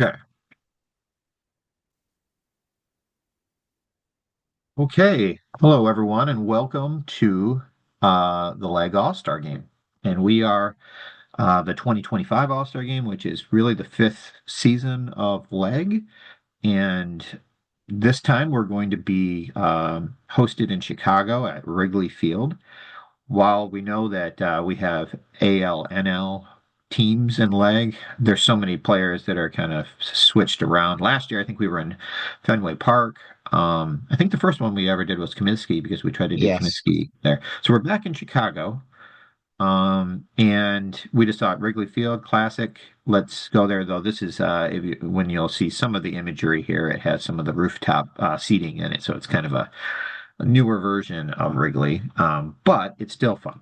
Okay. Okay. Hello, everyone, and welcome to the Leg All-Star Game. And we are the 2025 All-Star Game, which is really the fifth season of Leg. And this time we're going to be hosted in Chicago at Wrigley Field. While we know that we have AL, NL teams in Leg, there's so many players that are kind of switched around. Last year, I think we were in Fenway Park. I think the first one we ever did was Comiskey because we tried to do Yes. Comiskey there. So we're back in Chicago. And we just thought Wrigley Field, classic. Let's go there, though. This is when you'll see some of the imagery here, it has some of the rooftop seating in it. So it's kind of a newer version of Wrigley, but it's still fun.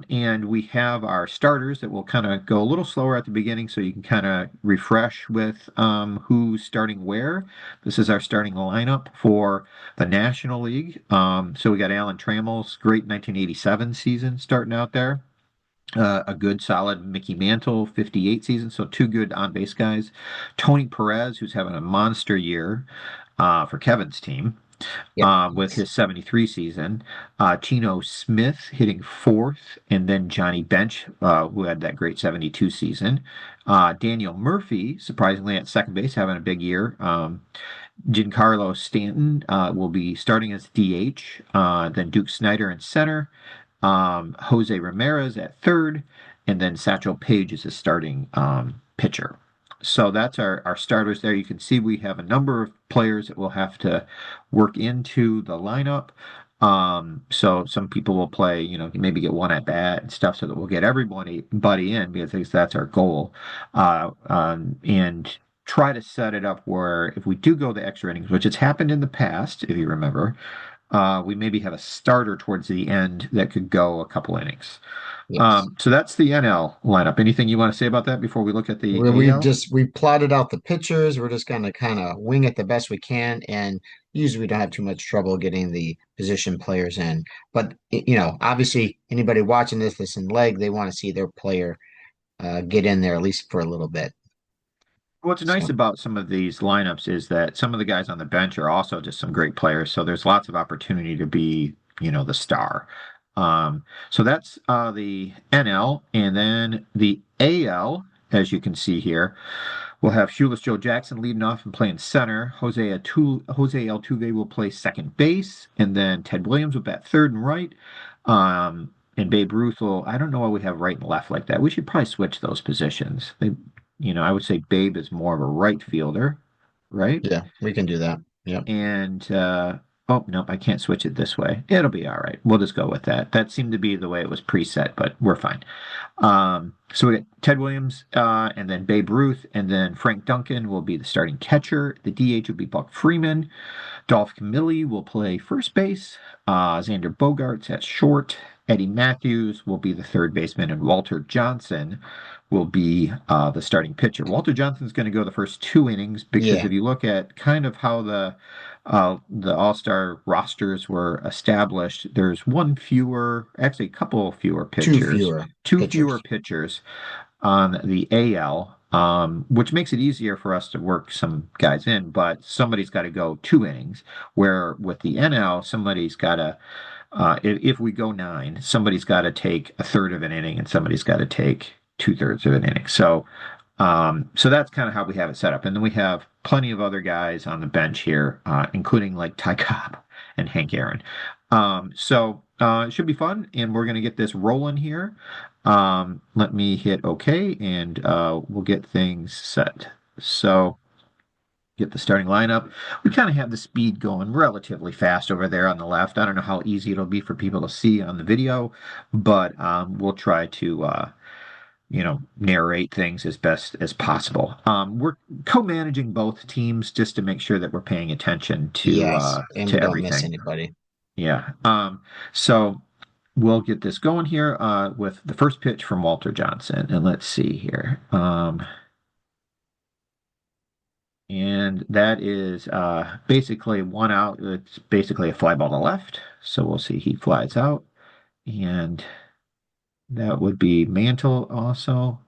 And we have our starters that will kind of go a little slower at the beginning so you can kind of refresh with who's starting where. This is our starting lineup for the National League. So we got Alan Trammell's great 1987 season starting out there. A good solid Mickey Mantle 58 season, so two good on base guys. Tony Perez, who's having a monster year for Kevin's team Yep. with Yes. his 73 season. Chino Smith hitting fourth, and then Johnny Bench, who had that great 72 season. Daniel Murphy, surprisingly, at second base, having a big year. Giancarlo Stanton will be starting as DH. Then Duke Snyder in center. Jose Ramirez at third. And then Satchel Paige is a starting pitcher. So that's our starters there. You can see we have a number of players that will have to work into the lineup. So some people will play, maybe get one at bat and stuff so that we'll get everybody in because that's our goal. And try to set it up where if we do go the extra innings, which has happened in the past, if you remember, we maybe have a starter towards the end that could go a couple innings. Yes. So that's the NL lineup. Anything you want to say about that before we look at the We AL? just we plotted out the pitchers. We're just gonna kind of wing it the best we can, and usually we don't have too much trouble getting the position players in. But obviously, anybody watching this in leg, they want to see their player get in there at least for a little bit. What's nice So about some of these lineups is that some of the guys on the bench are also just some great players. So there's lots of opportunity to be, the star. So that's the NL, and then the AL, as you can see here, we'll have Shoeless Joe Jackson leading off and playing center. Jose Altuve will play second base, and then Ted Williams will bat third and right. And Babe Ruth will, I don't know why we have right and left like that. We should probably switch those positions. I would say Babe is more of a right fielder, right? yeah, we can do that. Yep. And oh nope, I can't switch it this way. It'll be all right. We'll just go with that. That seemed to be the way it was preset, but we're fine. So we got Ted Williams, and then Babe Ruth, and then Frank Duncan will be the starting catcher. The DH will be Buck Freeman. Dolph Camilli will play first base. Xander Bogaerts at short. Eddie Matthews will be the third baseman, and Walter Johnson will be the starting pitcher. Walter Johnson's going to go the first two innings because Yeah. if you look at kind of how the All-Star rosters were established, there's one fewer, actually a couple fewer Two pitchers, fewer two fewer pitchers. pitchers on the AL, which makes it easier for us to work some guys in, but somebody's got to go two innings. Where with the NL, somebody's got to, if we go nine, somebody's got to take a third of an inning and somebody's got to take two-thirds of an inning. So that's kind of how we have it set up. And then we have plenty of other guys on the bench here, including like Ty Cobb and Hank Aaron. It should be fun, and we're going to get this rolling here. Let me hit OK, and we'll get things set. So get the starting lineup. We kind of have the speed going relatively fast over there on the left. I don't know how easy it'll be for people to see on the video, but we'll try to narrate things as best as possible. We're co-managing both teams just to make sure that we're paying attention Yes, and we to don't miss everything. anybody. Yeah. So we'll get this going here with the first pitch from Walter Johnson, and let's see here. And that is basically one out. It's basically a fly ball to left. So we'll see he flies out, and That would be Mantle also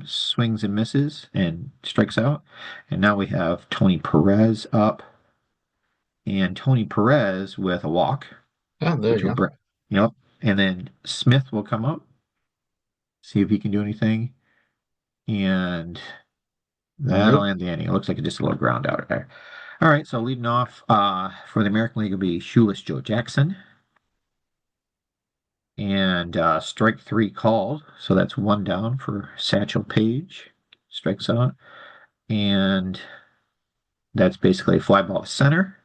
swings and misses and strikes out. And now we have Tony Perez up, and Tony Perez with a walk, Oh, there which you will go. bring, yep. And then Smith will come up, see if he can do anything. And that'll Nope. end the inning. It looks like just a little ground out there. All right, so leading off for the American League will be Shoeless Joe Jackson. And strike three called. So that's one down for Satchel Paige. Strikes out. And that's basically a fly ball to center.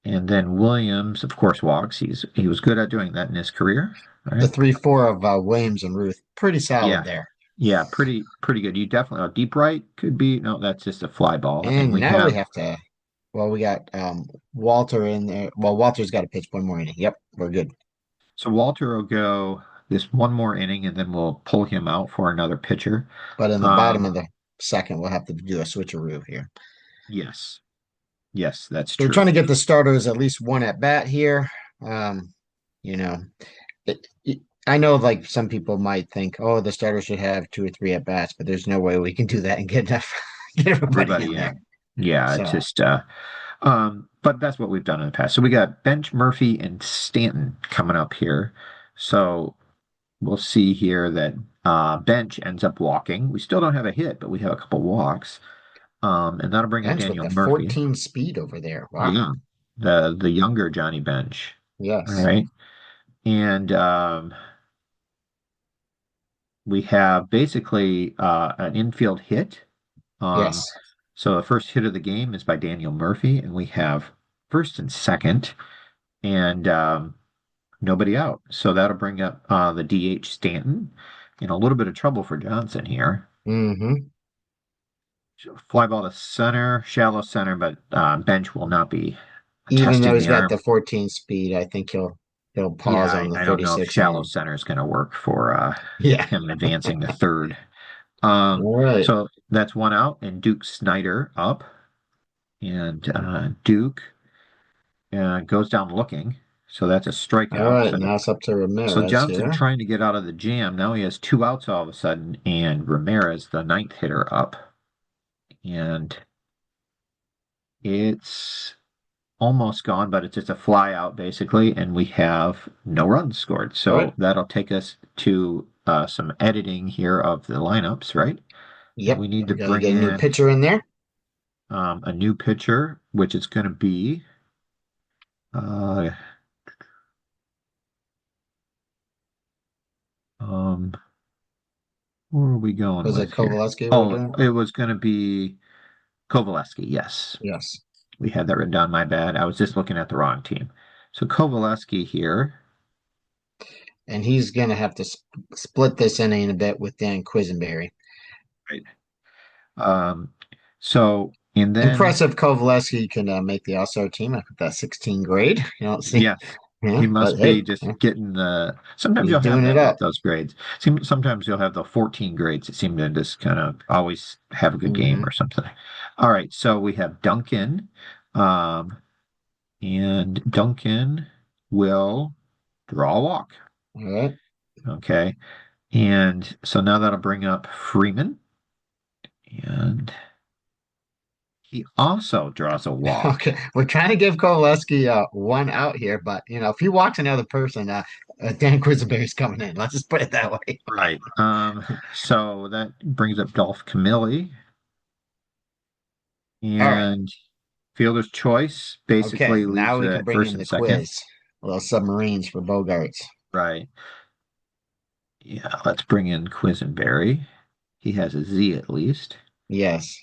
And then Williams, of course, walks. He was good at doing that in his career. All The right. 3-4 of Williams and Ruth. Pretty solid Yeah. there. Yeah, pretty good. You definitely deep right could be no, that's just a fly ball. And And we now we have have to, well, we got Walter in there. Well, Walter's got to pitch one more inning. Yep, we're good. so Walter will go this one more inning and then we'll pull him out for another pitcher. But in the bottom Um, of the second, we'll have to do a switcheroo here. yes. Yes, that's So we're trying true. to get the starters at least one at bat here. Um, you know, I know like some people might think, oh, the starter should have two or three at bats, but there's no way we can do that and get enough, get everybody in Everybody there. in. Yeah, it's So just but that's what we've done in the past. So we got Bench, Murphy, and Stanton coming up here. So we'll see here that Bench ends up walking. We still don't have a hit, but we have a couple walks. And that'll bring up Bench with Daniel the Murphy. 14 speed over there. Wow. Yeah. The younger Johnny Bench. All Yes. right. And we have basically an infield hit. Um, Yes. so the first hit of the game is by Daniel Murphy, and we have first and second, and nobody out. So that'll bring up the DH Stanton in a little bit of trouble for Johnson here. Hmm. Fly ball to center, shallow center, but Bench will not be Even though testing he's got there. the 14 speed, I think he'll Yeah, pause on the I don't know if 36 shallow man. center is going to work for Yeah. him advancing to third. All right. So that's one out, and Duke Snyder up, and Duke goes down looking. So that's a All strikeout. right. So Now it's up to so Ramirez Johnson here. trying to get out of the jam. Now he has two outs all of a sudden, and Ramirez, the ninth hitter, up. And it's almost gone, but it's just a fly out basically, and we have no runs scored. All right. So that'll take us to some editing here of the lineups, right? And Yep. we need to We got to bring get a new in pitcher in there. a new pitcher, which is going to be uh, um, where are we going Was it with here? Kovaleski we're Oh, doing? it was going to be Kovaleski. Yes, Yes. we had that written down. My bad. I was just looking at the wrong team. So Kovaleski here. And he's going to have to split this inning a bit with Dan Quisenberry. Right. Um, so and then Impressive Kovaleski can make the All-Star team at that 16 grade. You don't see, yes, yeah, he but must be hey, just yeah, getting the. Sometimes he's you'll have doing it that with up. those grades. Sometimes you'll have the 14 grades that seem to just kind of always have a good game Hmm. or something. All right, so we have Duncan, um, and Duncan will draw a walk. All right. Okay, and so now that'll bring up Freeman, and he also draws a walk. Okay, we're trying to give Kovaleski one out here, but if he walks another person, Dan Quisenberry's coming in. Let's just put it that way. Right. So that brings up Dolph Camilli All right. and Fielder's Choice Okay. basically leaves Now we the can bring first in and the second. quiz. Little submarines for Bogarts. Right. Yeah, let's bring in Quisenberry. He has a Z at least. Yes.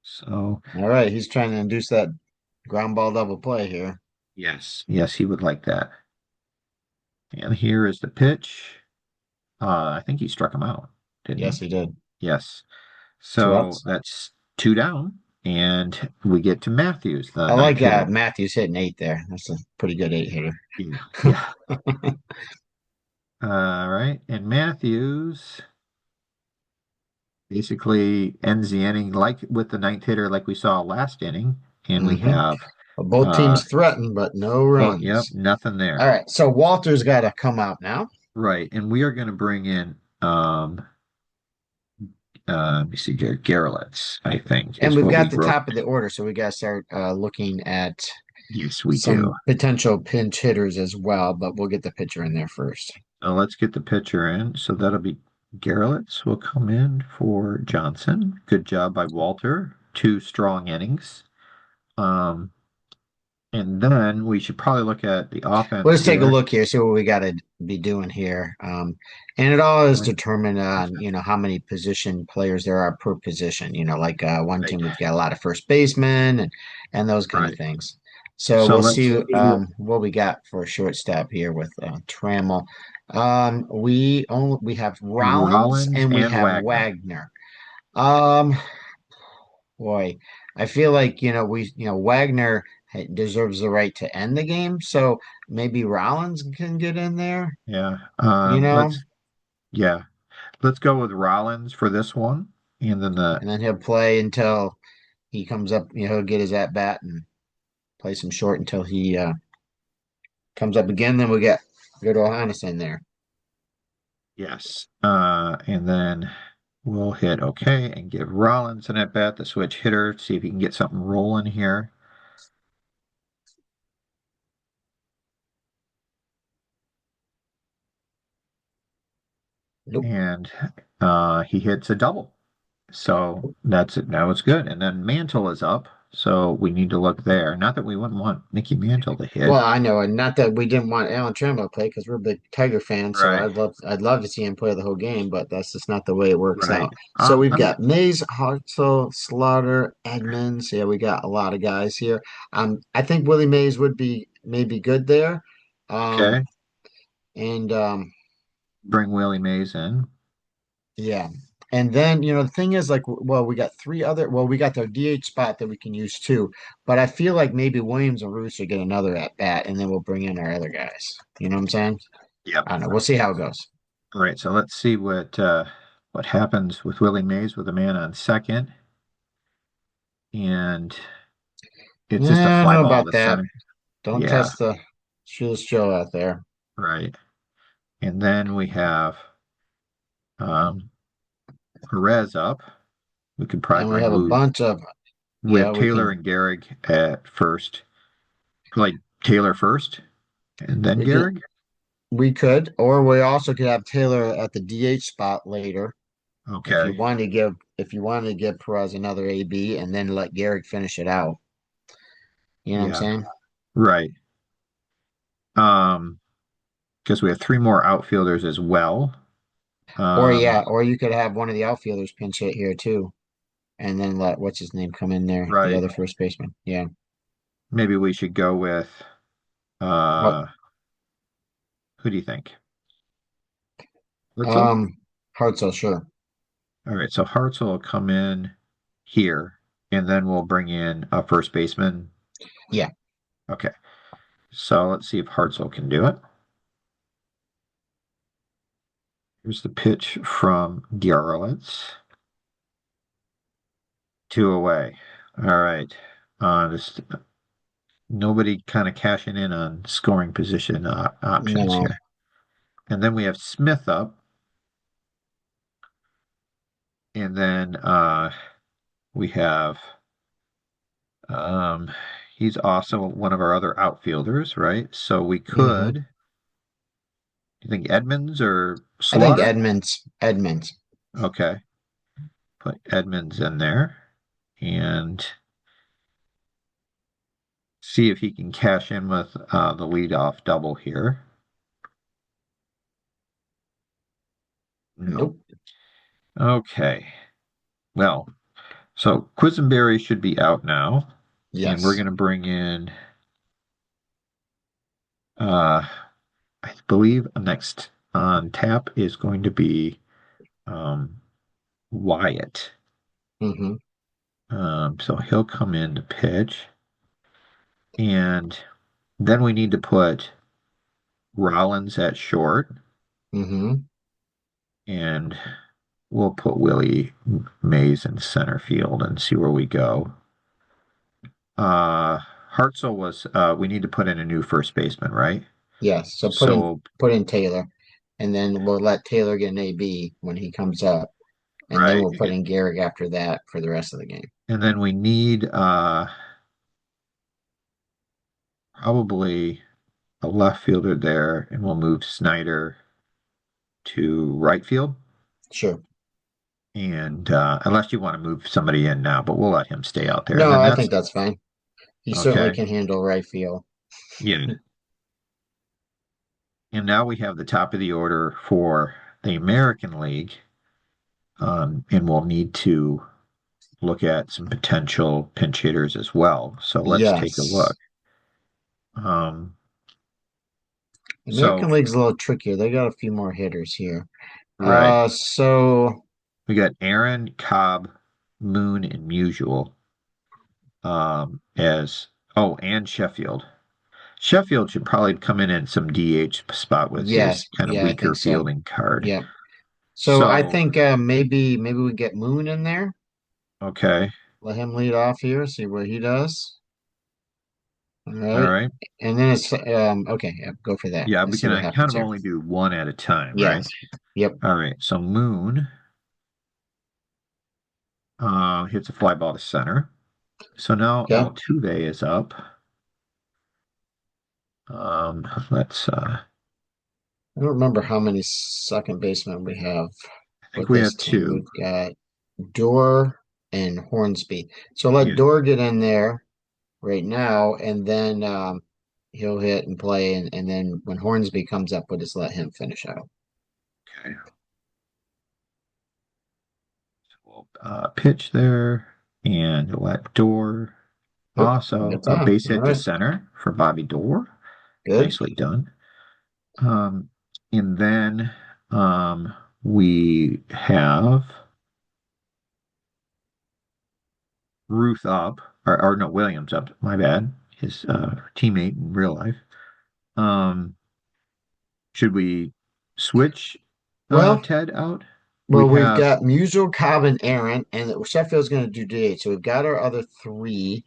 So All right. He's trying to induce that ground ball double play here. yes, he would like that. And here is the pitch. I think he struck him out, didn't Yes, he? he did. Yes. Two So outs. that's two down, and we get to Matthews, the I ninth like hitter. Matthews hitting eight there. That's a pretty good eight hitter. Yeah. Yeah. All right. And Matthews basically ends the inning like with the ninth hitter, like we saw last inning. And we Hmm. have Both Uh, teams threaten, but no oh, yep, runs. nothing All there. right, so Walter's got to come out now, Right, and we are going to bring in let me see, Garrelets, I think, and is we've what got we the wrote. top of the order, so we got to start looking at Yes, we do. some potential pinch hitters as well. But we'll get the pitcher in there first. Let's get the pitcher in. So that'll be Garrelets will come in for Johnson. Good job by Walter. Two strong innings. Um, and then we should probably look at the We'll offense just take a here. look here, see what we got to be doing here. And it all is Right. determined on, how many position players there are per position. Like one team, we've got a lot of first basemen and those kind of Right. things. So So we'll let's see what we got for a shortstop here with Trammell. We have Rollins Rollins and we and have Wagner. Wagner. Um, Boy, I feel like, Wagner deserves the right to end the game. So maybe Rollins can get in there, Yeah. you know, Yeah. Let's go with Rollins for this one. And then the and then he'll play until he comes up, he'll get his at bat and play some short until he comes up again. Then we get good Johannes in there. yes. And then we'll hit OK and give Rollins an at bat, the switch hitter, see if he can get something rolling here. Nope. And he hits a double. So that's it. That was good. And then Mantle is up. So we need to look there. Not that we wouldn't want Mickey Mantle to hit. Well, I know, and not that we didn't want Alan Trammell to play because we're big Tiger fans, so Right. I'd love to see him play the whole game, but that's just not the way it works Right. out. So we've I'm got Mays, Hartzell, Slaughter, Edmonds. Yeah, we got a lot of guys here. I think Willie Mays would be maybe good there. Um, okay. and Bring Willie Mays in. Yeah. And then, the thing is like, well, we got their DH spot that we can use too, but I feel like maybe Williams and Roos will get another at bat and then we'll bring in our other guys. You know what I'm saying? Yep. I don't know. We'll see how it goes. All right. So let's see what happens with Willie Mays with a man on second. And it's just a I don't fly know ball about to that. center. Don't Yeah. test the shoeless Joe out there. Right. And then we have um Perez up. We could probably And we bring have a Lou. bunch of, We yeah, have we Taylor can, and Gehrig at first. Like Taylor first and then we can, Gehrig. we could, or we also could have Taylor at the DH spot later Okay. if you wanted to give Perez another AB and then let Garrick finish it out. You know what I'm Yeah. saying? Right. Um, because we have three more outfielders as well. Or Um, yeah, or you could have one of the outfielders pinch hit here too, and then let what's his name come in there, the right. other first baseman. Yeah. Maybe we should go with What? uh who do you think? Hurtsel? Um, Hartzell, sure. All right, so Hartzell will come in here, and then we'll bring in a first baseman. Yeah. Okay, so let's see if Hartzell can do it. Here's the pitch from Garrelitz. Two away. All right. This nobody kind of cashing in on scoring position options No. here. And then we have Smith up, and then we have um, he's also one of our other outfielders, right? So we Hmm. could, you think Edmonds or I think Slaughter? Edmonds. Okay, put Edmonds in there and see if he can cash in with the leadoff double here. No. Nope. Okay. Well, so Quisenberry should be out now, and we're Yes. going to bring in, uh, I believe next on tap is going to be um, Wyatt. Hmm. So he'll come in to pitch, and then we need to put Rollins at short, Hmm. and we'll put Willie Mays in center field and see where we go. Uh, Hartzell was we need to put in a new first baseman, right? Yes. So So put in Taylor, and then we'll let Taylor get an AB when he comes up, and then right, we'll put in Garrick after that for the rest of the game. and then we need probably a left fielder there, and we'll move Snyder to right field. Sure. And unless you want to move somebody in now, but we'll let him stay out there. And No, then I that's think that's fine. He certainly okay. can handle right field. Yeah. And now we have the top of the order for the American League. And we'll need to look at some potential pinch hitters as well. So let's take a look. Yes. Um, American so League's a little trickier. They got a few more hitters here. right, So we got Aaron, Cobb, Moon, and Musial as and Sheffield. Sheffield should probably come in some DH spot with his yes, kind of yeah, I weaker think so. fielding card. Yeah. So I So, think maybe we get Moon in there. okay. Let him lead off here, see what he does. All All right. right. And then it's okay, yeah, go for that. Yeah, we Let's see can what kind happens of here. only do one at a time, right? Yes. Yep. All right. So Moon hits a fly ball to center. So now Okay. Altuve is up. Let's I don't remember how many second basemen we have I think with we this have team. two. We've got Door and Hornsby. So let Yeah. Door get in there right now, and then he'll hit and play, and then when Hornsby comes up, we'll just let him finish out. Okay. So we'll pitch there and let Door. Yep, Also, that's a on. base All hit to right, center for Bobby Door. good. Nicely done. Um, and then we have Ruth up, or no, Williams up. My bad. His teammate in real life. Um, should we switch Well, Ted out? We we've have got Musial, Cobb, and Aaron, and Sheffield's going to do DH. So we've got our other three.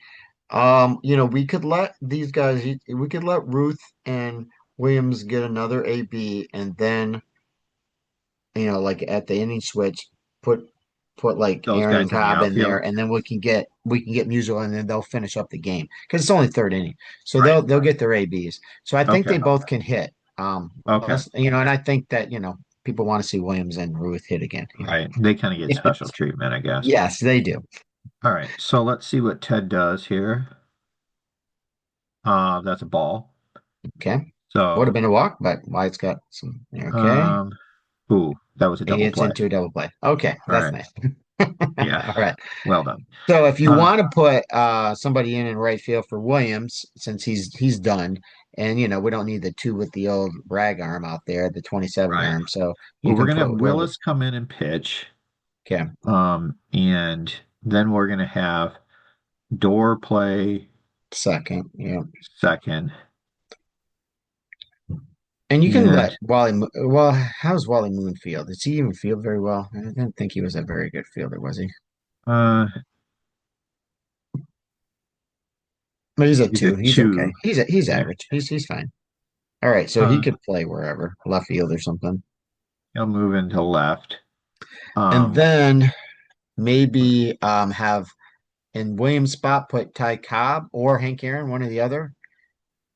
We could let these guys. We could let Ruth and Williams get another AB, and then like at the inning switch, put like those Aaron and guys in the Cobb in there, outfield. and then we can get Musial, and then they'll finish up the game because it's only third inning, so Right. they'll get their ABs. So I think they Okay. both can hit. Okay. And I think that people want to see Williams and Ruth hit again. Right. They kind of get special treatment, I guess. Yes, they do. All right. So let's see what Ted does here. That's a ball. Okay, would have So, been a walk, but Wyatt's got some. Okay, um, ooh, that was a double it's play. into a double play. Okay, All that's right. nice. Yeah. All right. Well done. So if you Uh, want to put somebody in right field for Williams, since he's done, and we don't need the two with the old rag arm out there, the 27 right. arm. So you Well, we're can gonna have put whoever. Willis come in and pitch. Okay, And then we're gonna have Door play second. Yeah, second. and you can And let Well, how's Wally Moon field? Does he even field very well? I didn't think he was a very good fielder, was he? uh But he's a he's two. at He's okay. two. He's Yeah. average. He's fine. All right, so he Uh could play wherever, left field or something. he'll move into left. And Um then maybe have in Williams' spot put Ty Cobb or Hank Aaron, one or the other,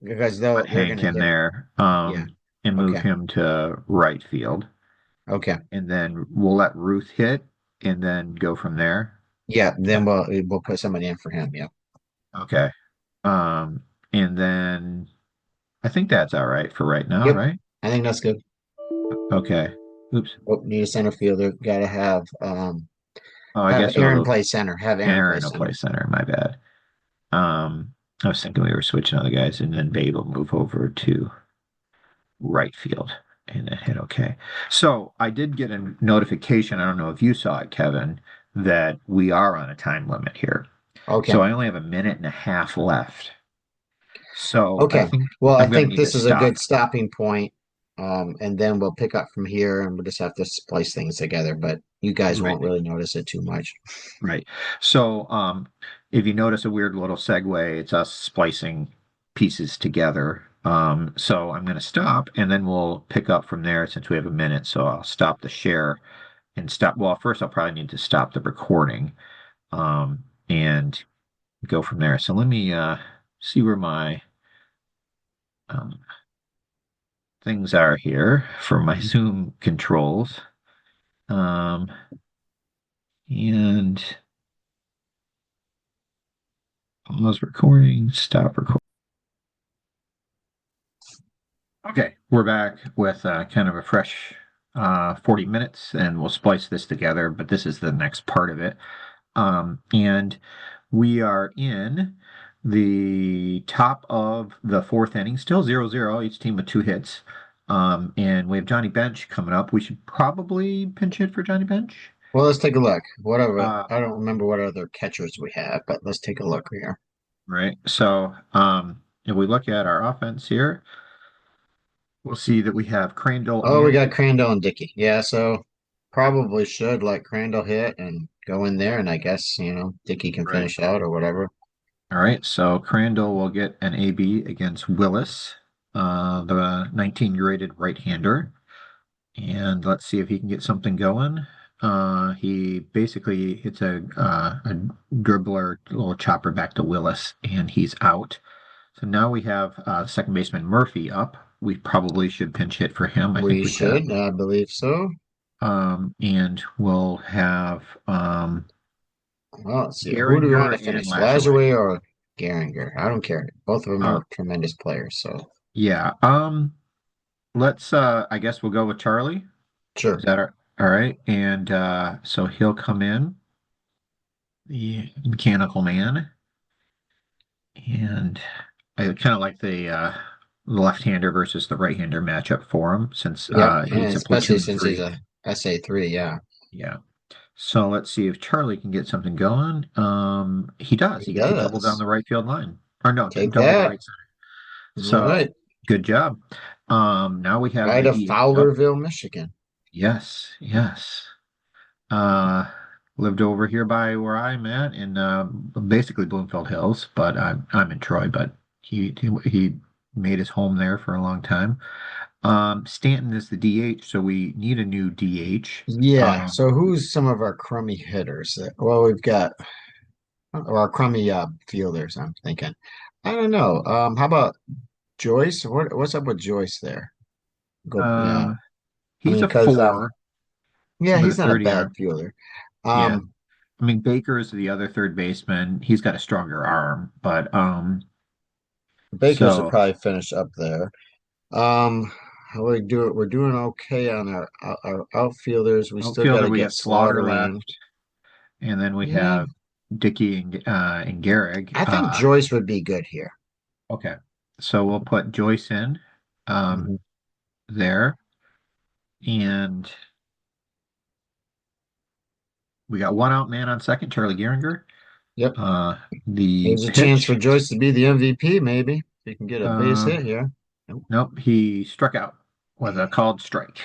because put they're Hank gonna in hit. there, Yeah. and move Okay. him to right field. Okay. And then we'll let Ruth hit and then go from there. Yeah. Then we'll put somebody in for him. Yeah. Okay. And then I think that's all right for right now, Yep. right? I think that's good. Okay. Oops. Oh, need a center fielder. Got to Oh, I have guess Aaron it'll play center. Have Aaron play Aaron will center. play center. My bad. I was thinking we were switching other guys, and then Babe will move over to right field and then hit okay. So I did get a notification. I don't know if you saw it, Kevin, that we are on a time limit here. Okay. So I only have a minute and a half left. So I Okay. think Well, I I'm going to think need to this is a stop. good stopping point. And then we'll pick up from here and we'll just have to splice things together, but you guys Right. won't really notice it too much. Right. So, if you notice a weird little segue, it's us splicing pieces together. So I'm going to stop and then we'll pick up from there since we have a minute. So I'll stop the share and stop. Well, first I'll probably need to stop the recording, and go from there. So let me, see where my, um, things are here for my Zoom controls. Um, and pause recording, stop recording. Okay, we're back with, kind of a fresh, 40 minutes, and we'll splice this together, but this is the next part of it. And we are in the top of the fourth inning, still 0-0, each team with two hits. And we have Johnny Bench coming up. We should probably pinch hit for Johnny Bench. Well, let's take a look. Whatever. Uh, I don't remember what other catchers we have, but let's take a look here. right. So, if we look at our offense here, we'll see that we have Crandall Oh, we and got Crandall and Dickey. Yeah, so probably should let Crandall hit and go in there, and I guess, Dickey can right. finish out or whatever. All right, so Crandall will get an AB against Willis, the 19 rated right-hander. And let's see if he can get something going. He basically hits a dribbler, little chopper back to Willis, and he's out. So now we have, second baseman Murphy up. We probably should pinch hit for him. I think We we have. should, I believe so. And we'll have, Well, let's see. Who do we want Garinger to and finish, Lazaway. Lajoie or Garinger? I don't care. Both of them Uh, are tremendous players, so yeah. Let's, I guess we'll go with Charlie. Is sure. that all right? And, so he'll come in, the mechanical man, and I kind of like the left-hander versus the right-hander matchup for him since, Yep, and he's a especially platoon since he's three. a SA3, yeah. Yeah. So let's see if Charlie can get something going. He does. He He gets a double down does. the right field line. Or no, Take double to that. right center. All So right. good job. Now we have Right the of DH up. Fowlerville, Michigan. Yes, yes. Uh, Lived over here by where I'm at in, basically Bloomfield Hills, but I'm in Troy, but he made his home there for a long time. Stanton is the DH, so we need a new DH. Yeah. So who's some of our crummy hitters? Well, we've got or our crummy fielders, I'm thinking. I don't know. How about Joyce? What's up with Joyce there? Go, yeah. Um, I he's mean, a because four yeah, with a he's not a 30 bad arm. fielder. Yeah. Um, I mean, Baker is the other third baseman. He's got a stronger arm, but, Baker should so probably finish up there. How we do it? We're doing okay on our outfielders. We still got outfielder, to we get got Slaughter Slaughter in. left, and then we Yeah, have Dickey and Gehrig. I think Joyce would be good here. Okay. So we'll put Joyce in, um, Mhm. there, and we got one out man on second, Charlie Gehringer. Yep. Uh, the There's a chance for pitch, Joyce to be the MVP, maybe. If he can get a base uh, hit here. Nope. nope, he struck out with a called strike.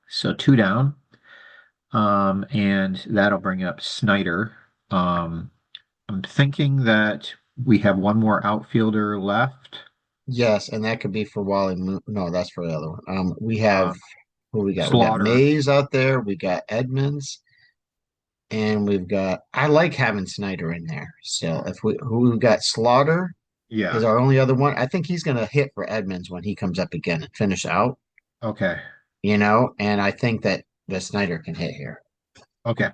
So two down. And that'll bring up Snyder. Um, I'm thinking that we have one more outfielder left. Yes, and that could be for Wally Moon. No, that's for the other one. We have Um, who we got? We got Slaughter. Mays out there. We got Edmonds, and we've got. I like having Snyder in there. So if we who we got Slaughter is Yeah. our only other one. I think he's going to hit for Edmonds when he comes up again and finish out. Okay. And I think that the Snyder can hit here. Okay.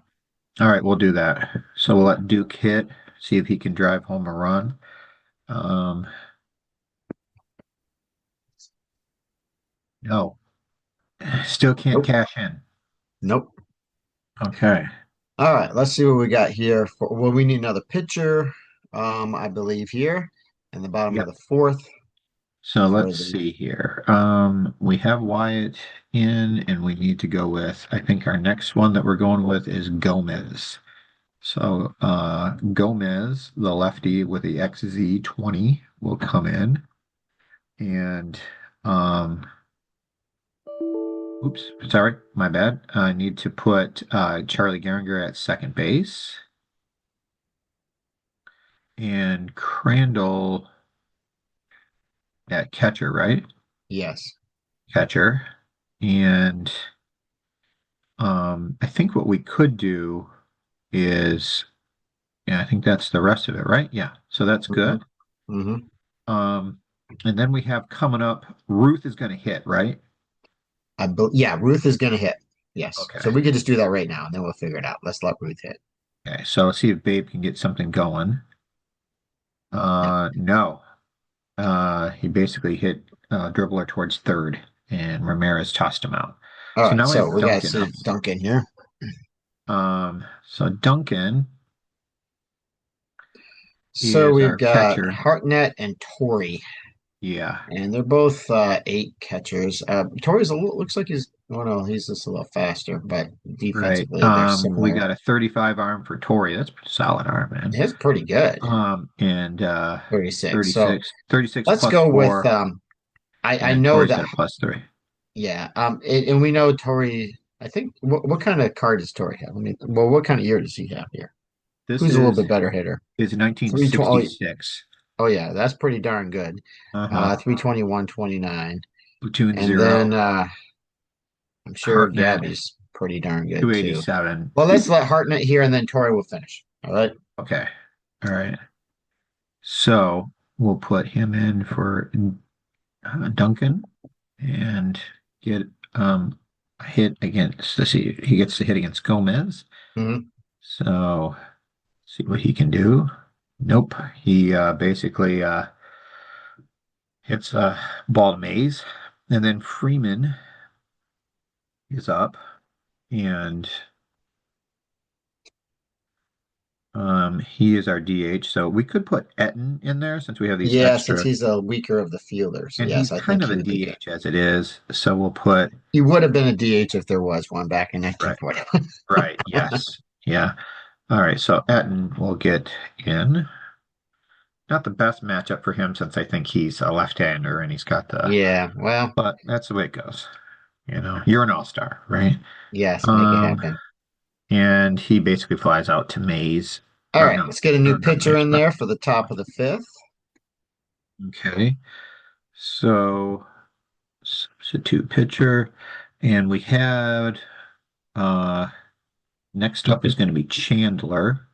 All right, we'll do that. So we'll let Duke hit, see if he can drive home a run. Um, no, still can't Nope. cash in. Nope. Okay. All right, let's see what we got here. Well, we need another pitcher, I believe here in the bottom of Yep. the fourth So for let's the see here. We have Wyatt in, and we need to go with, I think our next one that we're going with is Gomez. So, Gomez, the lefty with the XZ20, will come in, and, um, Oops, sorry, my bad. I need to put Charlie Gehringer at second base and Crandall at catcher, right? Yes. Catcher. And I think what we could do is, yeah, I think that's the rest of it, right? Yeah, so that's Hmm. good. Hmm. Um, and then we have coming up, Ruth is going to hit, right? Yeah, Ruth is going to hit. Yes. Okay. So we could just do that right now and then we'll figure it out. Let's let Ruth hit. Okay, so let's see if Babe can get something going. Yeah. No. He basically hit dribbler towards third, and Ramirez tossed him out. All So right. now we So have we got to Duncan see up. Duncan here. So Duncan So is we've our got catcher. Hartnett and Torrey, Yeah, and they're both eight catchers. Torrey's looks like he's, oh no, he's just a little faster, but right. defensively they're We similar. got a 35 arm for Torrey. That's a pretty solid arm, man. It's pretty good. And 36. So 36, 36 let's plus go with four, I and know Torrey's that at a plus three. yeah, and we know Torrey. I think what kind of card does Torrey have? What kind of year does he have here? This Who's a little bit better hitter? is 320. 1966. Oh, yeah, that's pretty darn good. Uh-huh. 321.29. Platoon And zero. then I'm sure Hartnett, Gabby's pretty darn good too. 287. Well, let's let Hartnett here and then Torrey will finish. All right. Okay. All right. So we'll put him in for Duncan and get a hit against, let's see, he gets the hit against Gomez. Hmm. So see what he can do. Nope. He basically hits a ball to Mays. And then Freeman is up and he is our DH. So we could put Etten in there since we have these Yeah, since extra, he's a weaker of the fielders. and he's Yes, I kind think of he a would be good. DH as it is. So we'll put He would have been a DH if there was one back in right. 1940. Right. Yes. Yeah. All right. So Etten will get in. Not the best matchup for him since I think he's a left-hander and he's got the, Yeah, well, but that's the way it goes. You're an all-star, right? yes, make it Um, happen. and he basically flies out to Mays, All or right, no, let's get a new or not pitcher Mays, in but there for the top of the fifth. okay. So substitute pitcher, and we had uh next up is going to be Chandler.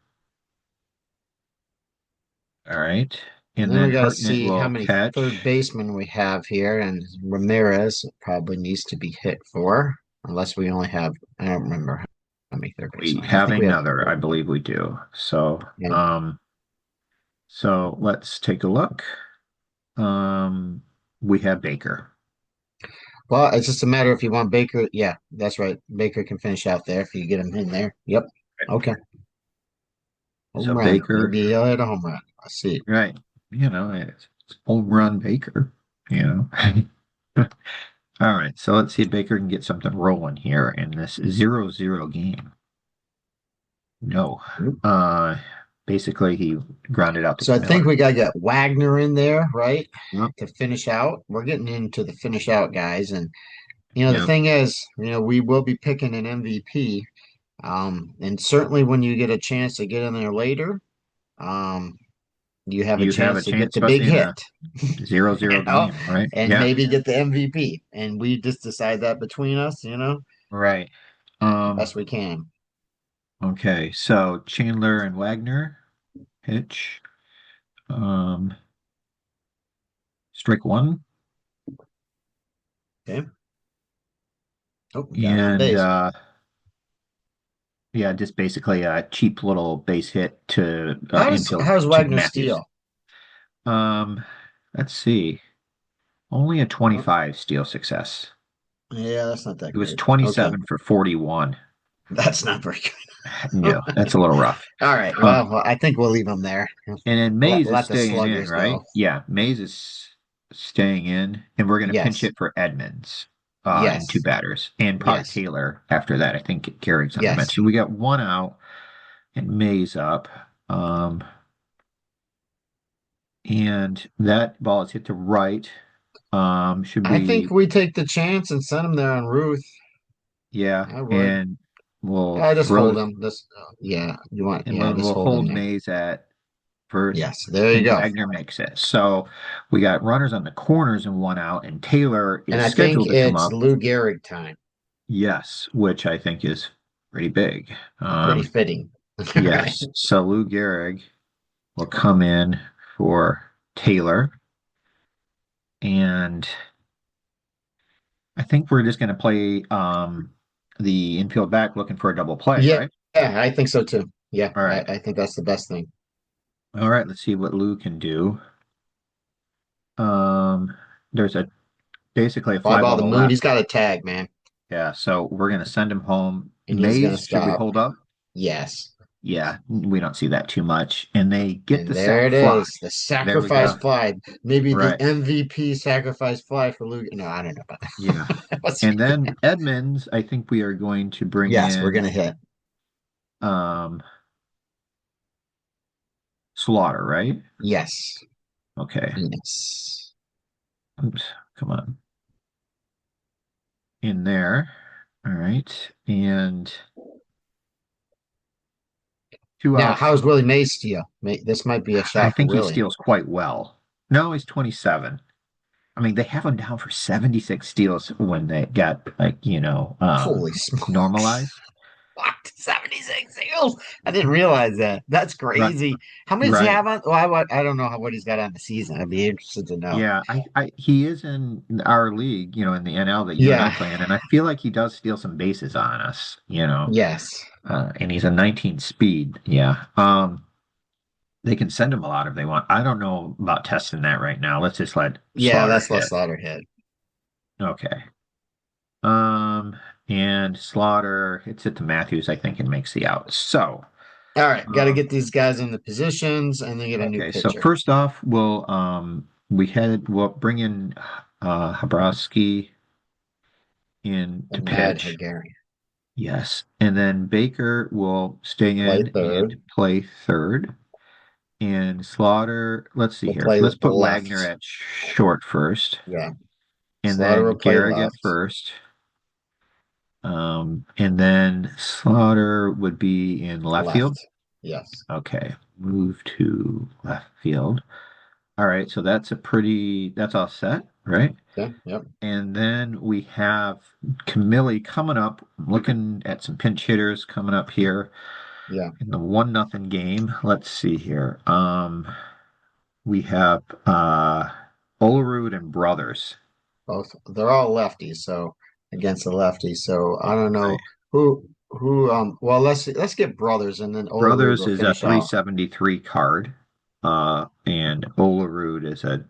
All right. And And then we then got to Hartnett see how will many third catch. basemen we have here, and Ramirez probably needs to be hit for, unless we only have, I don't remember how many third We basemen. I have think we have, another, I believe we do. So, yeah. let's take a look. Um, we have Baker. Well, it's just a matter if you want Baker. Yeah, that's right. Baker can finish out there if you get him in there. Yep. Okay. So Home run. Baker, Maybe he'll hit a home run. Let's see. right? It's home run Baker. You know. All right, so let's see if Baker can get something rolling here in this 0-0 game. No. Uh, basically he grounded out So to I think Miller. we gotta get Wagner in there, right? Yep. To finish out. We're getting into the finish out guys. And the Yep. thing is, we will be picking an MVP. And certainly when you get a chance to get in there later, um, you have a You have a chance to chance, get the big especially in hit, a 0-0 game, right? and Yeah. maybe get the MVP. And we just decide that between us, Right. best we can. Okay, so Chandler and Wagner pitch. Um, strike one. Okay. Oh, we got him on And base. yeah, just basically a cheap little base hit to infield How's to Wagner Matthews. steal? Um, let's see. Only a 25 steal success. Yeah, that's not that It was great. Okay. 27 for 41. That's not very good. No, that's a little rough. All right. Um, Well, I think we'll leave him there. and then Let Mays is let the staying in, sluggers right? go. Yeah, Mays is staying in, and we're going to pinch Yes. it for Edmonds and two Yes. batters, and probably Yes. Taylor after that. I think Carrick's on the bench. Yes. So we got one out and Mays up. And that ball is hit to right. Should I think we? we take the chance and send him there on Ruth. Yeah, I would. and we'll I just throw hold this, him. This, yeah, you want, and yeah, we'll, just we'll hold him hold there. Mays at first, Yes, there you and go. Wagner makes it. So we got runners on the corners and one out, and Taylor And is I think scheduled to come it's up. Lou Gehrig time. Yes, which I think is pretty big. Pretty fitting. All right. Yes, so Lou Gehrig will come in for Taylor, and I think we're just going to play the infield back looking for a double play, Yeah, right? yeah, I think so too. Yeah, All right. I think that's the best thing. All right, let's see what Lou can do. Um, there's a basically a Fly fly ball ball the to moon. left. He's got a tag, man, Yeah, so we're going to send him home. and he's gonna Mays, should we stop. hold up? Yes. Yeah, we don't see that too much. And they get And the there sack it fly. is, the There we sacrifice go. fly. Maybe the Right. MVP sacrifice fly for Luke. No, I don't know about Yeah. that. Let's And see. then Edmonds, I think we are going to bring Yes, we're in gonna hit. um Slaughter, right? Yes. Okay. Yes. Oops, come on. In there. All right. And two Now, outs. how's Willie Mays steal? This might be a I shot for think he Willie. steals quite well. No, he's 27. I mean, they have him down for 76 steals when they got Holy smokes. normalized. What? 76 seals? I didn't realize that. That's Right, crazy. How many does he right. have on? Well, I don't know what he's got on the season. I'd be interested to know. Yeah, he is in our league, in the NL that you and I Yeah. play in, and I feel like he does steal some bases on us. Yes. And he's a 19 speed. Yeah. They can send him a lot if they want. I don't know about testing that right now. Let's just let Yeah, Slaughter that's hit. less Slaughter hit. Okay. Um, and Slaughter hits it to Matthews, I think, and makes the out. So, All right, got to um, get these guys in the positions and then get a new okay. So pitcher. first off, we'll bring in Habrowski in to Mad pitch. Hagarian. Yes, and then Baker will stay Play in and third. play third. And Slaughter, let's see We'll here. play Let's put Wagner left. at short first, Yeah. and Slaughter then will play Garrett at left. first. And then Slaughter would be in left field. Left. Yes. Okay, move to left field. All right, so that's all set, right? Yeah. Yep. And then we have Camille coming up, looking at some pinch hitters coming up here Yeah. in the 1-0 game. Let's see here. We have Olerud and Brothers. Both. They're all lefties. So against the lefties. So I don't Right. know who. Well, let's get brothers and then Olerud Brothers will is a finish off. 373 card, and Olerud is a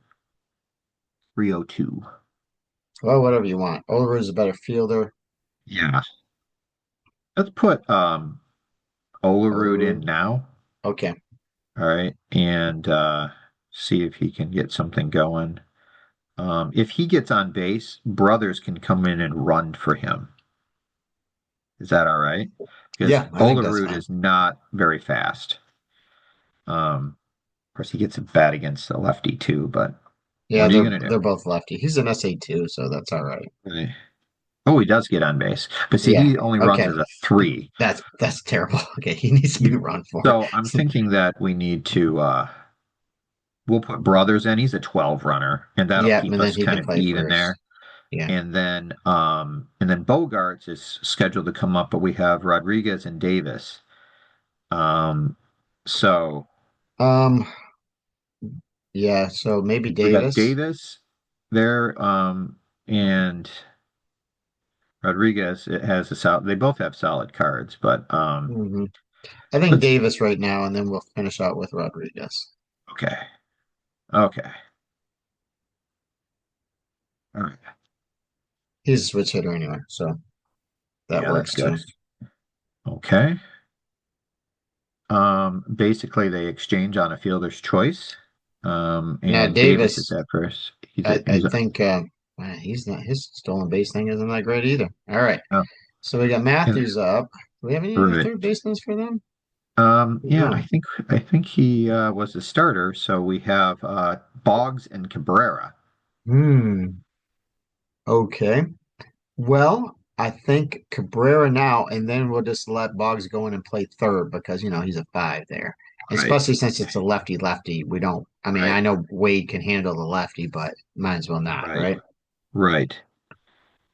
302. Well, whatever you want. Olerud's a better fielder. Yeah. Let's put Olerud in Olerud. now. Okay. All right, and see if he can get something going. If he gets on base, Brothers can come in and run for him. Is that all right? Because Yeah, I think that's Olerud fine. is not very fast. Of course, he gets a bat against the lefty too, but Yeah, what are you they're going to do? they're both lefty. He's an SA too, so that's all right. Right. Oh, he does get on base, but see, Yeah. he only runs Okay. as a three. That's terrible. Okay, he needs to be You, run for. so I'm thinking that we need to we'll put Brothers in. He's a 12 runner, and that'll Yeah, keep and then us he kind can of play even first. there. Yeah. And then Bogarts is scheduled to come up, but we have Rodriguez and Davis. Um, so Um, yeah, so maybe we got Davis. Davis there, and Rodriguez. It has a solid. They both have solid cards, but hmm I think let's. Davis right now, and then we'll finish out with Rodriguez. Okay, okay, all right. He's a switch hitter anyway, so that Yeah, that's works good. too. Okay. Basically, they exchange on a fielder's choice. Now And Davis is Davis, at first. He's I, a, I he's a, think he's not his stolen base thing isn't that great either. All right. oh, So we got and, Matthews up. Do we have any other right. third basemen for them? Yeah, I No. think I think he was the starter. So we have Boggs and Cabrera. Hmm. Okay. Well. I think Cabrera now, and then we'll just let Boggs go in and play third because he's a five there. Right, Especially since it's a lefty lefty. We don't. I mean, right, I know Wade can handle the lefty, but might as well not, right, right? right.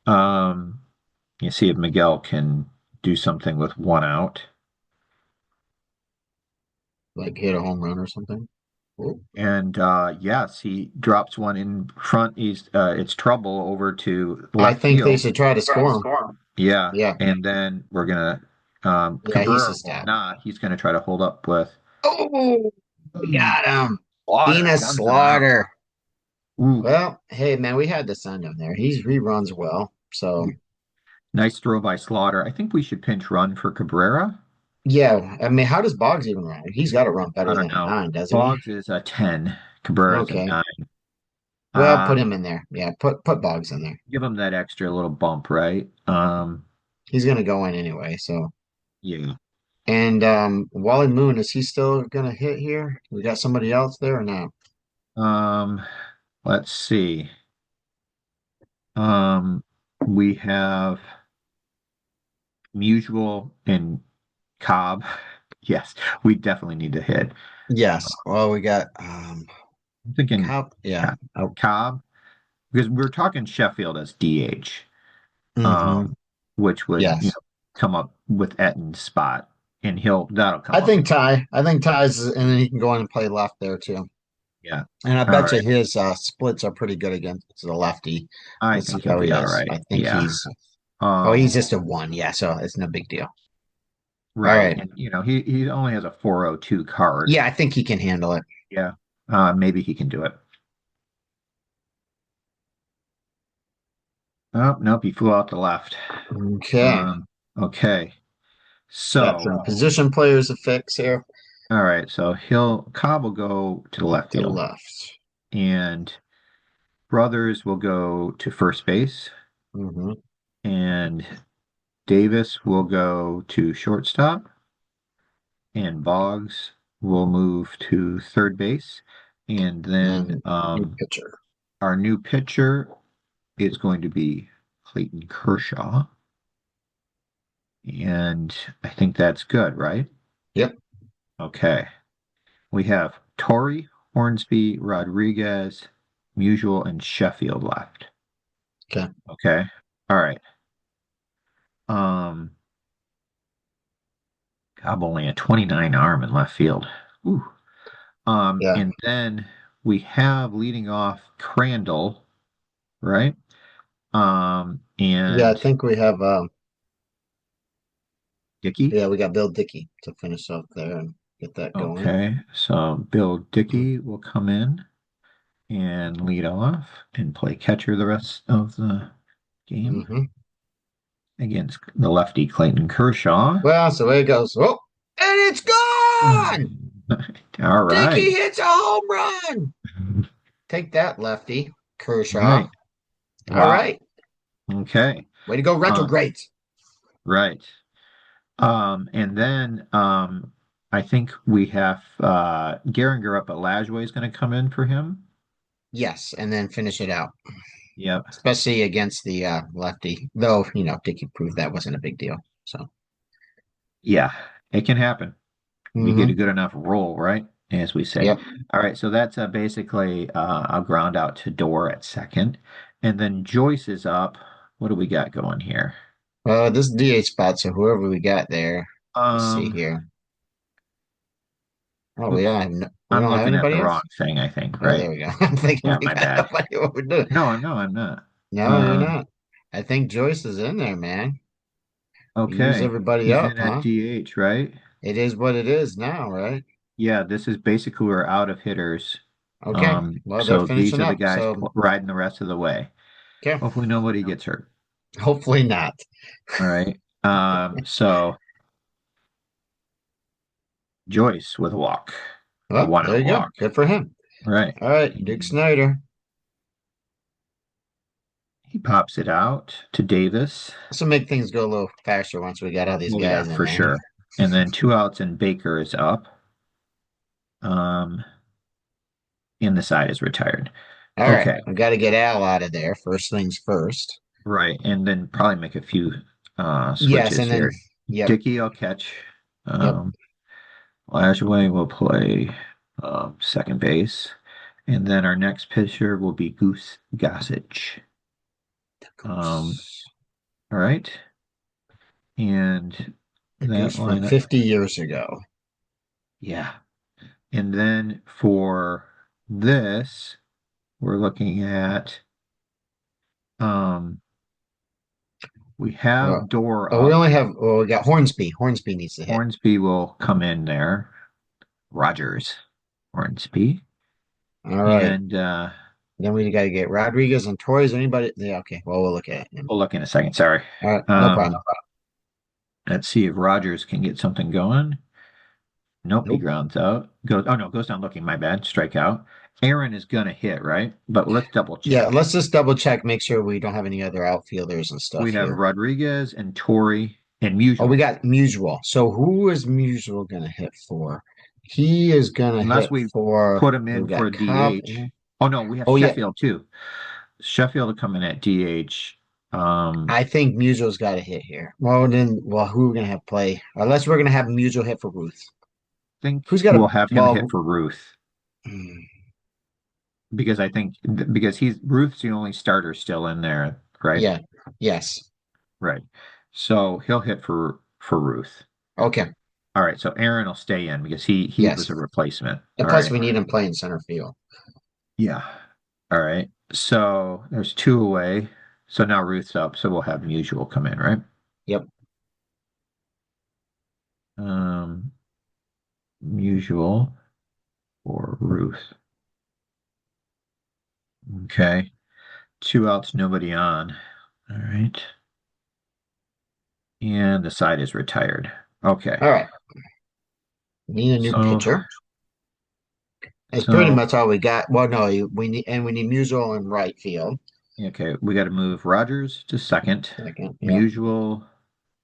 Um, you see if Miguel can do something with one out. Like hit a home run or something. Ooh. And yes, he drops one in front. It's trouble over to I left think they field. should try to Try to score him. score him. Yeah, Yeah, and then we're gonna yeah, he's Cabrera a will stop. not. He's gonna try to hold up with Oh, we got him. Slaughter Enos guns him out. Slaughter. Ooh, Well, hey man, we had to send him there. He runs well. So nice throw by Slaughter. I think we should pinch run for Cabrera. yeah, I mean, how does Boggs even run? He's got to run I better don't than a know. nine, doesn't he? Boggs is a 10. Cabrera is a Okay. 9. Well, put Um, him in there. Yeah, put Boggs in there. give him that extra little bump, right? He's gonna go in anyway. So Yeah. and Wally Moon, is he still gonna hit here? We got somebody else there or not? Um, let's see. Um, we have Musial and Cobb. Yes, we definitely need to hit. Yes. Well, we got I'm thinking Cop. Yeah. Co- Oh, Cobb because we're talking Sheffield as DH, hmm. um, which would, Yes. come up with Etton's spot, and that'll come I up think again. Ty. I think Ty's, and then he can go in and play left there too. Yeah. And I All bet you right. his splits are pretty good against the lefty. I Let's see think he'll how he be all is. right. I think Yeah. he's. Oh, he's Um, just a one. Yeah, so it's no big deal. All right. right. And he only has a 402 card. Yeah, I think he can handle it. Yeah. Maybe he can do it. Oh, nope, he flew out the left. Okay. Um, okay. Got So, some position players to fix here all right, so Cobb will go to the left to the field, left. and Brothers will go to first base, Hmm. and Davis will go to shortstop, and Boggs will move to third base. And then And new pitcher. our new pitcher is going to be Clayton Kershaw. And I think that's good, right? Yep. Okay. We have Torrey, Hornsby, Rodriguez, Musial, and Sheffield left. Okay. Okay. All right. Um, God, only a 29 arm in left field. Ooh. Yeah. And then we have leading off Crandall, right? Yeah, I And think we have Dickey. yeah, we got Bill Dickey to finish up there and get that going. Okay. So Bill Dickey will come in and lead off and play catcher the rest of the game Mm-hmm. against the lefty Clayton Kershaw. Well, so there it goes. Oh, and it's gone! All Dickey right. hits a home run. Take that, lefty. Kershaw. Right. All Wow. right. Okay. Way to go, Uh, retrograde. right. And then I think we have Geringer up at Lajway is going to come in for him. Yes, and then finish it out, Yep. especially against the lefty. Though, Dickey proved that wasn't a big deal. So, Yeah, it can happen. You get a hmm. good enough roll, right? As we say. Yep. All right, so that's basically a ground out to Door at second. And then Joyce is up. What do we got going here? This DH spot, so whoever we got there, let's see Um, here. Oh, oops, we I'm don't have looking at anybody the wrong else? thing, I think, Oh, there right? we go. I'm thinking Yeah, we my got bad. nobody. What we're doing? No, I'm not. No, you're Um, not. I think Joyce is in there, man. We use okay. everybody He's up, in at huh? DH, right? It is what it is now, right? Yeah, this is basically we're out of hitters. Okay. Well, they're So these finishing are the up. guys So, riding the rest of the way. okay. Hopefully nobody gets hurt. Hopefully not. All right. So Joyce with a walk, a Well, one there out you go. walk. Good for him. Right. All right, Dick And Snyder. he pops it out to Davis. This will make things go a little faster once we got all these Oh yeah, guys in for there. sure. And then two outs and Baker is up. Um, and the side is retired. All right, Okay. we got to get Al out of there. First things first. Right, and then probably make a few Yes, switches and then here. yep, Dickey will catch. yep. Um, Lajoie will play second base, and then our next pitcher will be Goose Gossage. Um, Goose. all right, and The that goose from lineup, 50 years ago. yeah. And then for this, we're looking at um, we have Well, Door oh, we up. only have, well, we got Hornsby. Hornsby needs to hit. Hornsby will come in there. Rogers, Hornsby, All right. and Then we got to get Rodriguez and Torres. Anybody? Yeah, okay. Well, we'll look at him. we'll look in a second. Sorry. All right. No problem. Um, let's see if Rogers can get something going. Nope, he Nope. grounds out. Goes, oh no, goes down looking. My bad. Strikeout. Aaron is gonna hit, right? But let's double Yeah, check. let's just double check, make sure we don't have any other outfielders and stuff We have here. Rodriguez and Torrey and Oh, we Musial. got Musial. So who is Musial going to hit for? He is going to Unless hit we for, put him we in for got a Cobb. DH. Oh no, we have Oh, yeah. Sheffield too. Sheffield will come in at DH. I think Musial's got to hit here. Well, who are we going to have play? Unless we're going to have Musial hit for Ruth. Think Who's got we'll a, have him hit well, for Ruth hmm, because I think because he's Ruth's the only starter still in there, right? yeah, yes. Right. So he'll hit for Ruth. Okay, All right. So Aaron will stay in because he was yes. a replacement. And All plus, right. we need him playing center field. Yeah. All right. So there's two away. So now Ruth's up. So we'll have Usual come in, right? Yep. Um, Usual or Ruth. Okay. Two outs, nobody on. All right. And the side is retired. Okay. All right. Need a new So pitcher. It's pretty so much all we got. Well, no, we need Musial in right field. okay, we got to move Rogers to second. Second, yep. Musial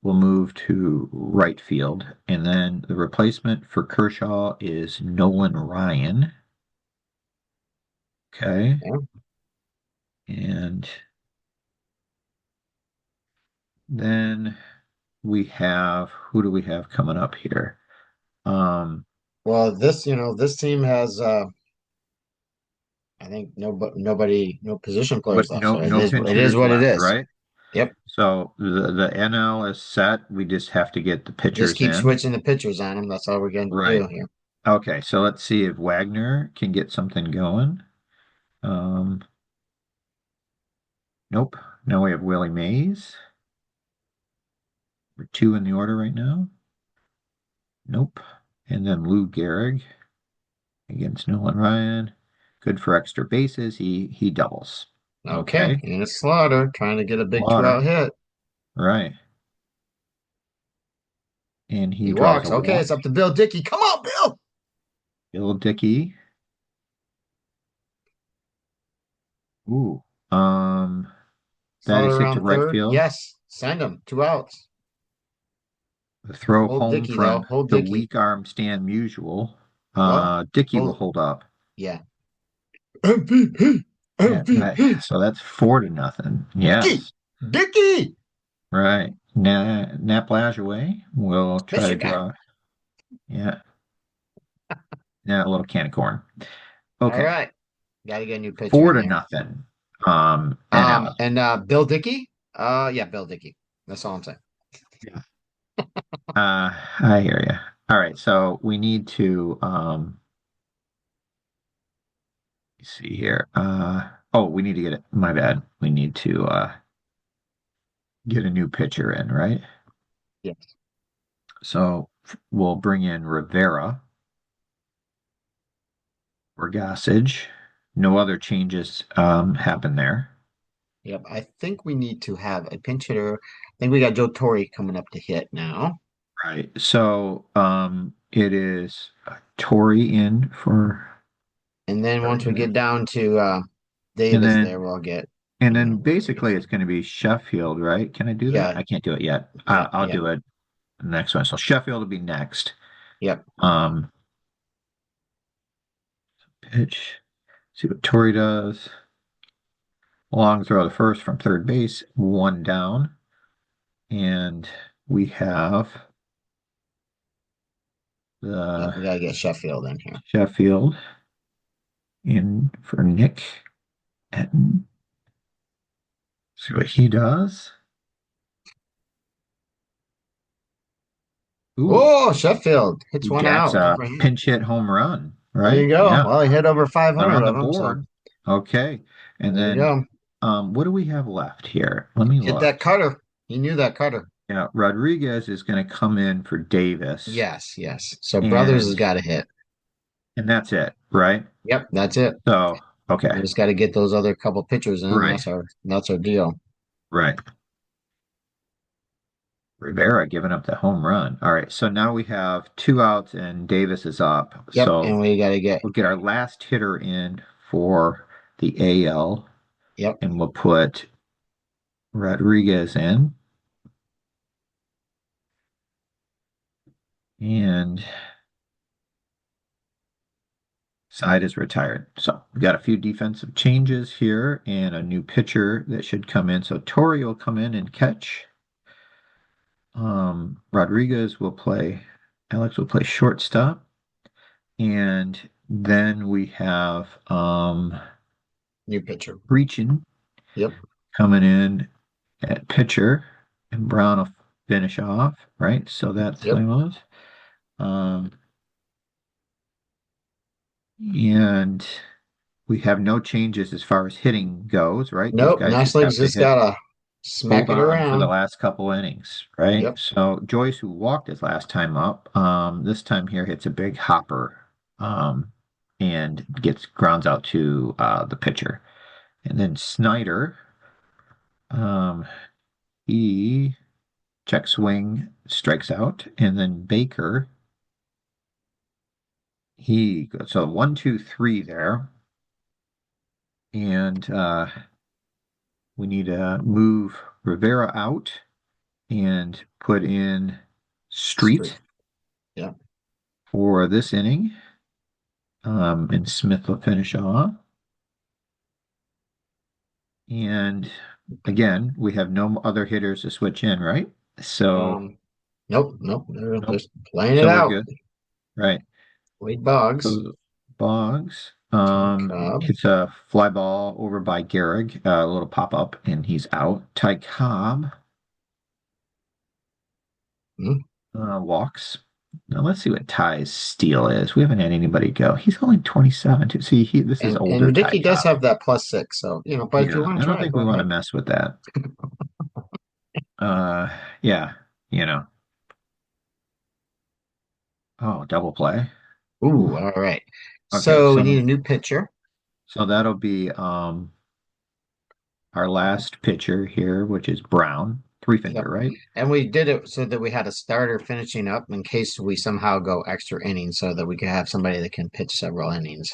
will move to right field, and then the replacement for Kershaw is Nolan Ryan. Okay, Yeah. and then we have who do we have coming up here? Um, Well, this team has I think no position but players left. no So no it is pitchers what it left, is. right? Yep. So the NL is set. We just have to get the Just pitchers keep in. switching the pitchers on them. That's all we're going to Right. do here. Okay, so let's see if Wagner can get something going. Um, nope. Now we have Willie Mays. We're two in the order right now. Nope. And then Lou Gehrig against Nolan Ryan. Good for extra bases. He doubles. Okay. Okay. And it's Slaughter trying to get a big Water. two-out hit. Right. And he He draws walks. a Okay, walk. it's up to Bill Dickey. Come on, Bill. Bill Dickey. Ooh. Um, that Slaughter is hit to around right third. field. Yes. Send him. Two outs. The throw Hold home Dickey though. from Hold the Dickey. weak arm Stan Musial. What? Dickey will Hold. hold up. Yeah. MVP. Yeah, MVP. so that's 4-0. Dickey. Yes, Dickey. right. Nap Lajoie will try to Michigan. draw. Yeah, yeah, a little can of corn. All Okay, right. Got to get a new pitcher four in to there. nothing. NL. And Bill Dickey. Yeah, Bill Dickey. That's all I'm saying. Yeah. I hear you. All right, so we need to let's see here. Oh, we need to get it. My bad. We need to get a new pitcher in, right? Yes. So we'll bring in Rivera or Gossage. No other changes happen there. Yep. I think we need to have a pinch hitter. I think we got Joe Torre coming up to hit now. Right. So it is Tory in for And then once we and get down to Davis then there, we'll get, and you then know, basically it's going to be Sheffield, right? Can I do that? yeah, I can't do it yet. yeah, I'll yeah. do it the next one. So Sheffield will be next. Yep. Um, pitch. See what Tory does. Long throw to first from third base, one down. And we have Yep, the we gotta get Sheffield in here. Sheffield in for Nick. And see what he does. Ooh, Oh, Sheffield hits he one jacks out. Good a for him. pinch hit home run, There right? you go. Yeah, Well, he hit over they're 500 on the of them, so board. Okay, and there you then go. what do we have left here? Let me Hit look. that cutter. He knew that cutter. Yeah, Rodriguez is going to come in for Davis, Yes, yes. So Brothers has and got to hit. that's it, right? Yep, that's it. So We okay, just got to get those other couple pitchers in. right, That's our deal. right. Rivera giving up the home run. All right, so now we have two outs and Davis is up. Yep, So and we got to get. we'll get our last hitter in for the AL, Yep, and we'll put Rodriguez in. And Side is retired. So we've got a few defensive changes here and a new pitcher that should come in. So Torrey will come in and catch. Rodriguez will play, Alex will play shortstop. And then we have new pitcher. Breachin Yep, coming in at pitcher, and Brown will finish off, right? So that's yep. those. Um, and we have no changes as far as hitting goes, right? These Nope, guys just Nestle's have to just got hit to smack hold it on for the around. last couple innings, right? Yep. So Joyce, who walked his last time up, this time here hits a big hopper, and gets grounds out to the pitcher. And then Snyder, um, he check swing, strikes out, and then Baker, he goes so 1, 2, 3 there, and we need to move Rivera out and put in Street. Street Yep. for this inning. And Smith will finish off. And again, we have no other hitters to switch in, right? So, Um, nope. They're nope. just playing it So we're out. good, right? Wade Boggs, So Boggs, Ty Cobb. hits a fly ball over by Gehrig, a little pop up, and he's out. Ty Cobb, Hmm. walks. Now let's see what Ty's steal is. We haven't had anybody go. He's only 27 too. See, this is older And Ty Dickey does Cobb. have that +6, so but if you Yeah, want I to don't try, think go we want to ahead. mess with that. Uh, yeah, you know. Oh, double play. Ooh. Ooh, all right. Okay, So we need a new pitcher. so that'll be our last pitcher here, which is Brown, three Yep. finger, right? And we did it so that we had a starter finishing up in case we somehow go extra innings so that we could have somebody that can pitch several innings.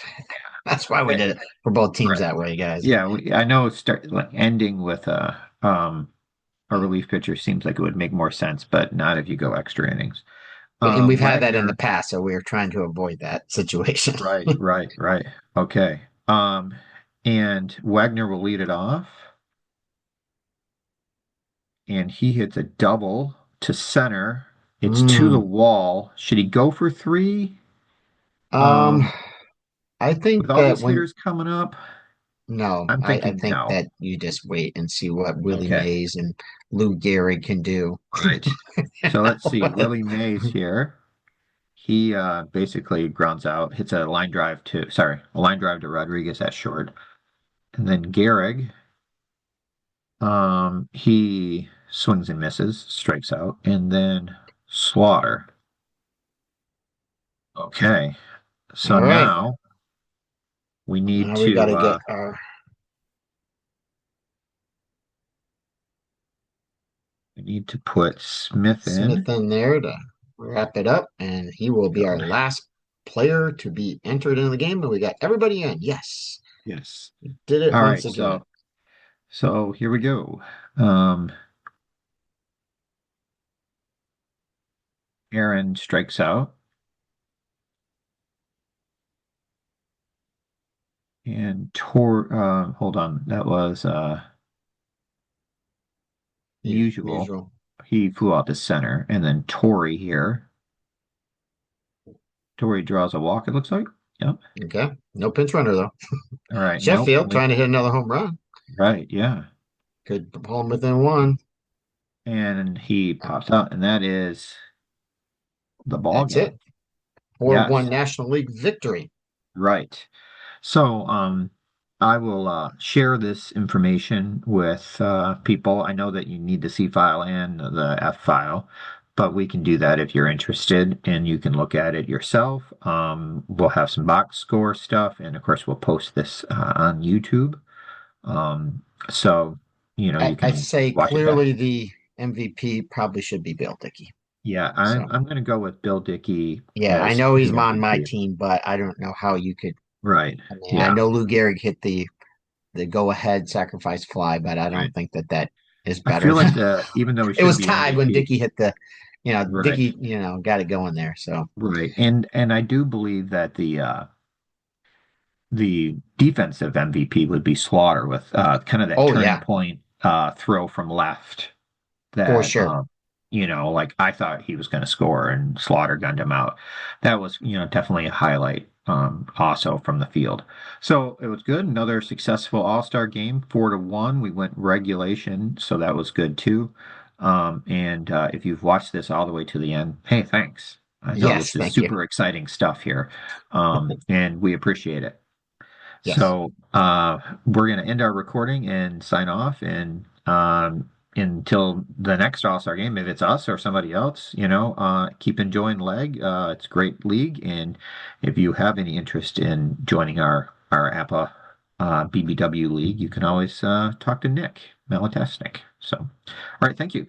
That's why we Eh, did it for both teams right. that way, guys. Yeah, I know start like ending with a relief pitcher seems like it would make more sense, but not if you go extra innings. And we've had that in the Wagner, past, so we are trying to avoid that situation. right. Okay. And Wagner will lead it off, and he hits a double to center. It's to the Hmm. wall. Should he go for three? Um, Um, I with think all that these when hitters coming up, no, I'm I thinking think no. that you just wait and see what Willie Okay, Mays and Lou Gehrig can do. right. So let's see. Willie Mays here. He basically grounds out, hits a line drive to Rodriguez at short. And then Gehrig, he swings and misses, strikes out. And then Slaughter. Okay. So All right, now we need now we got to to get our put Smith Smith in. in there to wrap it up, and he will be our Go. last player to be entered in the game. And we got everybody in. Yes, Yes. did it All once right. again. So here we go. Um, Aaron strikes out, And Tor, hold on, that was Musial. Usual. He flew out to center, and then Torrey here. Torrey draws a walk, it looks like. Yep. Okay. No pinch runner though. All right. Nope. Sheffield trying to hit another home run. Right. Yeah. Could pull him within one. And he pops out, and that is the ball That's it. game. 4-1 Yes. National League victory. Right. So, I will share this information with people. I know that you need the C file and the F file, but we can do that if you're interested, and you can look at it yourself. We'll have some box score stuff, and of course, we'll post this on YouTube. Um, so, you I can say watch it back. clearly the MVP probably should be Bill Dickey. Yeah, So I'm going to go with Bill Dickey yeah, I as know he's the on my MVP. team, but I don't know how you could. Right. I mean, I Yeah. know Lou Gehrig hit the go ahead sacrifice fly, but I Right. don't think that is I better feel like than the even though he it shouldn't was be tied when MVP. Dickey hit the, Right. Dickey, got it going there. So Right. And I do believe that the defensive MVP would be Slaughter with kind of that oh turning yeah, point throw from left for that sure. like I thought he was going to score and Slaughter gunned him out. That was, definitely a highlight also from the field. So it was good. Another successful All-Star game, 4-1. We went regulation, so that was good too. And if you've watched this all the way to the end, hey, thanks. I know Yes, this is thank you. super exciting stuff here, and we appreciate it. Yes, So we're going to end our recording and sign off. And until the next All-Star game, if it's us or somebody else, keep enjoying Leg. It's a great league. And if you have any interest in joining our APA BBW league, you can always talk to Nick Malatesnik. So, all right, thank you.